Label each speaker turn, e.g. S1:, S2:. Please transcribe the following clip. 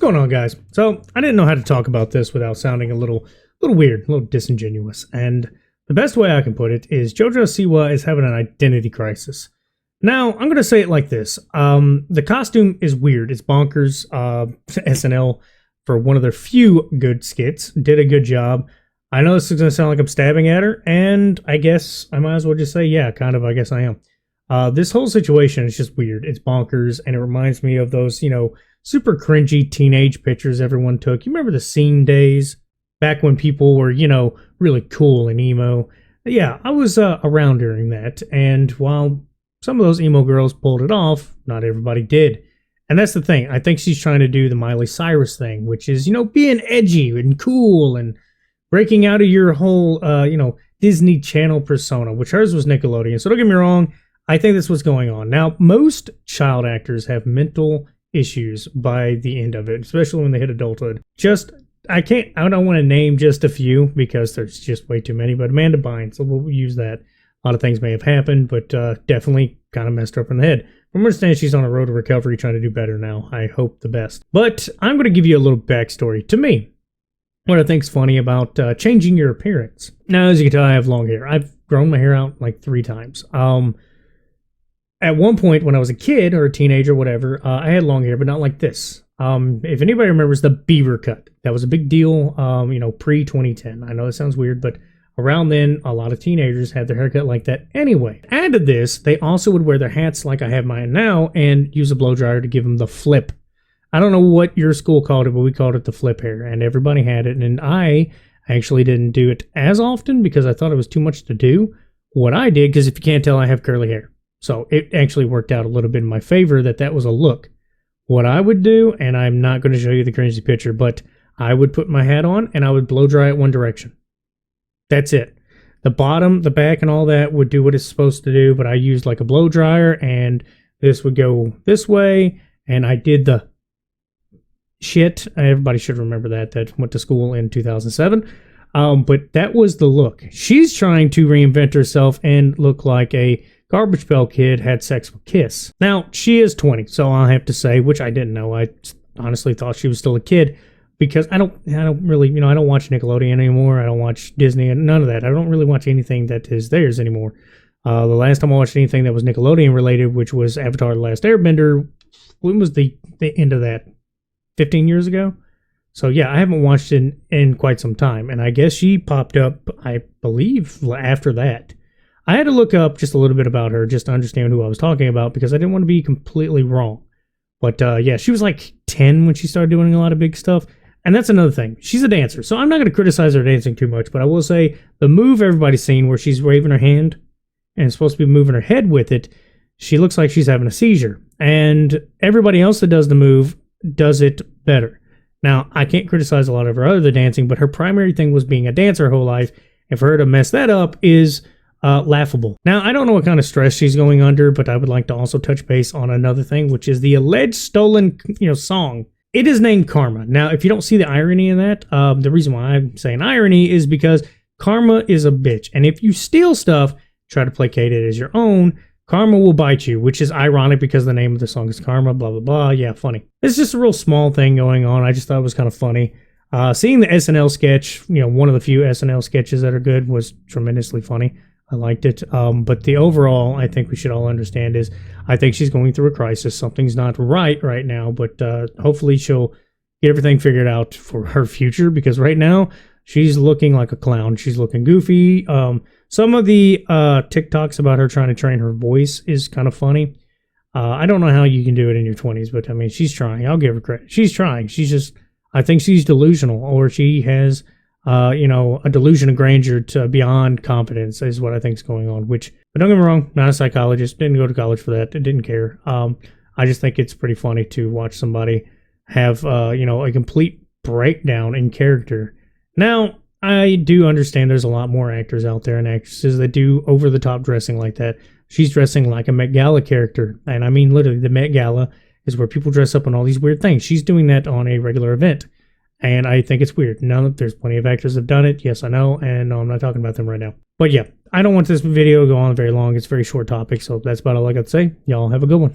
S1: going on, guys? So I didn't know how to talk about this without sounding a little weird, a little disingenuous. And the best way I can put it is Jojo Siwa is having an identity crisis. Now, I'm going to say it like this. The costume is weird. It's bonkers. SNL, for one of their few good skits, did a good job. I know this is going to sound like I'm stabbing at her, and I guess I might as well just say, yeah, kind of, I guess I am. This whole situation is just weird. It's bonkers, and it reminds me of those, super cringy teenage pictures everyone took. You remember the scene days? Back when people were, really cool and emo. Yeah, I was around during that, and while some of those emo girls pulled it off, not everybody did. And that's the thing. I think she's trying to do the Miley Cyrus thing, which is, being edgy and cool and breaking out of your whole, Disney Channel persona, which hers was Nickelodeon. So don't get me wrong, I think that's what's going on. Now, most child actors have mental issues by the end of it, especially when they hit adulthood. I don't want to name just a few because there's just way too many, but Amanda Bynes, so we'll use that. A lot of things may have happened, but definitely kind of messed her up in the head. From what I understand, she's on a road to recovery, trying to do better now. I hope the best. But I'm going to give you a little backstory. To me, what I think's funny about changing your appearance. Now, as you can tell, I have long hair. I've grown my hair out like 3 times. At one point, when I was a kid or a teenager, or whatever, I had long hair, but not like this. If anybody remembers the beaver cut, that was a big deal, pre-2010. I know it sounds weird, but around then, a lot of teenagers had their haircut like that anyway. Add to this, they also would wear their hats like I have mine now and use a blow dryer to give them the flip. I don't know what your school called it, but we called it the flip hair, and everybody had it, and I actually didn't do it as often because I thought it was too much to do. What I did, because if you can't tell, I have curly hair. So it actually worked out a little bit in my favor that was a look. What I would do, and I'm not going to show you the cringy picture, but I would put my hat on and I would blow dry it one direction. That's it. The bottom, the back, and all that would do what it's supposed to do, but I used like a blow dryer, and this would go this way, and I did the shit. Everybody should remember that went to school in 2007. But that was the look. She's trying to reinvent herself and look like a Garbage Pail Kid had sex with Kiss. Now, she is 20, so I'll have to say, which I didn't know. I honestly thought she was still a kid because I don't really, I don't watch Nickelodeon anymore. I don't watch Disney and none of that. I don't really watch anything that is theirs anymore. The last time I watched anything that was Nickelodeon related, which was Avatar: The Last Airbender, when was the end of that? 15 years ago? So yeah, I haven't watched it in quite some time, and I guess she popped up, I believe, after that. I had to look up just a little bit about her just to understand who I was talking about because I didn't want to be completely wrong. But yeah, she was like 10 when she started doing a lot of big stuff. And that's another thing. She's a dancer, so I'm not going to criticize her dancing too much, but I will say the move everybody's seen where she's waving her hand and supposed to be moving her head with it, she looks like she's having a seizure. And everybody else that does the move does it better. Now, I can't criticize a lot of her other dancing, but her primary thing was being a dancer her whole life. And for her to mess that up is laughable. Now, I don't know what kind of stress she's going under, but I would like to also touch base on another thing, which is the alleged stolen, song. It is named Karma. Now, if you don't see the irony in that, the reason why I'm saying irony is because karma is a bitch. And if you steal stuff, try to placate it as your own, karma will bite you, which is ironic because the name of the song is Karma, blah, blah, blah. Yeah, funny. It's just a real small thing going on. I just thought it was kind of funny. Seeing the SNL sketch, one of the few SNL sketches that are good, was tremendously funny. I liked it. But the overall, I think we should all understand is I think she's going through a crisis. Something's not right now, but hopefully she'll get everything figured out for her future because right now she's looking like a clown. She's looking goofy. Some of the TikToks about her trying to train her voice is kind of funny. I don't know how you can do it in your 20s, but I mean, she's trying. I'll give her credit. She's trying. I think she's delusional, or she has a delusion of grandeur to beyond competence is what I think is going on, but don't get me wrong, not a psychologist, didn't go to college for that, didn't care. I just think it's pretty funny to watch somebody have, a complete breakdown in character. Now, I do understand there's a lot more actors out there and actresses that do over-the-top dressing like that. She's dressing like a Met Gala character, and I mean literally the Met Gala is where people dress up on all these weird things. She's doing that on a regular event. And I think it's weird. Now, there's plenty of actors that have done it. Yes, I know. And no, I'm not talking about them right now. But yeah, I don't want this video to go on very long. It's a very short topic. So that's about all I got to say. Y'all have a good one.